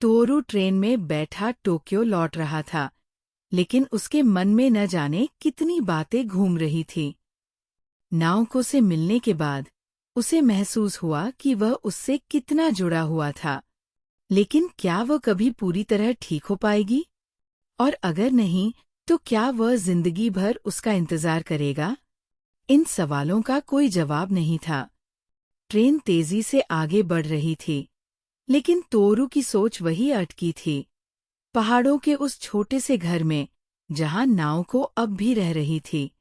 तोरू train में बैठा Tokyo लौट रहा था, लेकिन उसके मन में न जाने कितनी बातें घूम रही थी। नाओको से मिलने के बाद उसे महसूस हुआ कि वह उससे कितना जुड़ा हुआ था, लेकिन क्या वह कभी पूरी तरह ठीक हो पाएगी? और अगर नहीं, तो क्या वह जिंदगी भर उसका इंतजार करेगा? इन सवालों का कोई जवाब नहीं था। ट्रेन तेजी से आगे बढ़ रही थी, लेकिन तोरू की सोच वही अटकी थी, पहाड़ों के उस छोटे से घर में जहां नाओको अब भी रह रही थी।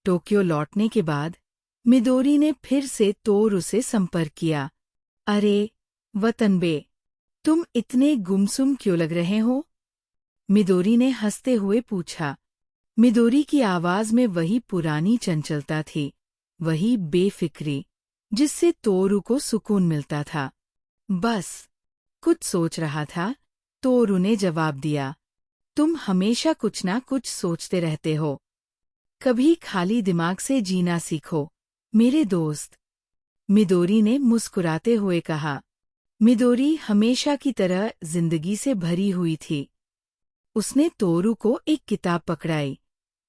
टोक्यो लौटने के बाद मिदोरी ने फिर से तोरू से संपर्क किया। अरे वतनबे, तुम इतने गुमसुम क्यों लग रहे हो? मिदोरी ने हंसते हुए पूछा। मिदोरी की आवाज में वही पुरानी चंचलता थी, वही बेफिक्री जिससे तोरू को सुकून मिलता था। बस कुछ सोच रहा था, तोरू ने जवाब दिया। तुम हमेशा कुछ ना कुछ सोचते रहते हो। कभी खाली दिमाग से जीना सीखो, मेरे दोस्त। मिदोरी ने मुस्कुराते हुए कहा। मिदोरी हमेशा की तरह जिंदगी से भरी हुई थी। उसने तोरू को एक किताब पकड़ाई।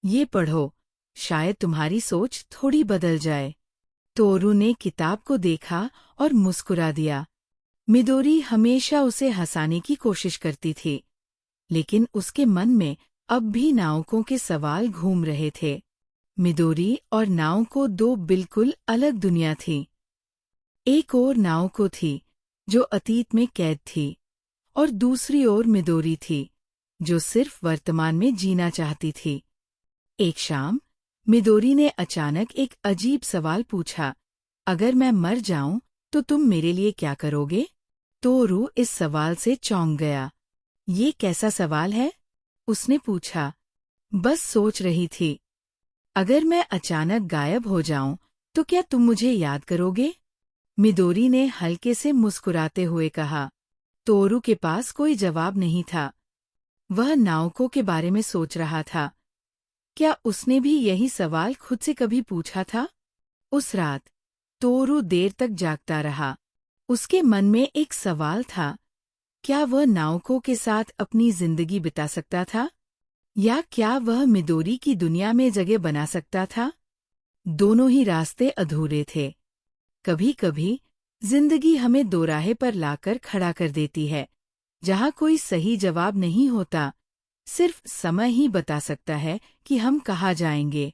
ये पढ़ो, शायद तुम्हारी सोच थोड़ी बदल जाए। तोरू ने किताब को देखा और मुस्कुरा दिया। मिदोरी हमेशा उसे हंसाने की कोशिश करती थी, लेकिन उसके मन में अब भी नाओको के सवाल घूम रहे थे। मिदोरी और नाओको दो बिल्कुल अलग दुनिया थी। एक ओर नाओको थी, जो अतीत में कैद थी, और दूसरी ओर मिदोरी थी, जो सिर्फ वर्तमान में जीना चाहती थी। एक शाम मिदोरी ने अचानक एक अजीब सवाल पूछा। अगर मैं मर जाऊं, तो तुम मेरे लिए क्या करोगे? तोरू इस सवाल से चौंक गया। ये कैसा सवाल है? उसने पूछा। बस सोच रही थी। अगर मैं अचानक गायब हो जाऊं, तो क्या तुम मुझे याद करोगे? मिदोरी ने हल्के से मुस्कुराते हुए कहा। तोरू के पास कोई जवाब नहीं था। वह नाओको के बारे में सोच रहा था। क्या उसने भी यही सवाल खुद से कभी पूछा था? उस रात तोरू देर तक जागता रहा। उसके मन में एक सवाल था, क्या वह नाओको के साथ अपनी जिंदगी बिता सकता था? या क्या वह मिदोरी की दुनिया में जगह बना सकता था? दोनों ही रास्ते अधूरे थे। कभी-कभी जिंदगी हमें दोराहे पर लाकर खड़ा कर देती है, जहाँ कोई सही जवाब नहीं होता, सिर्फ समय ही बता सकता है कि हम कहाँ जाएंगे।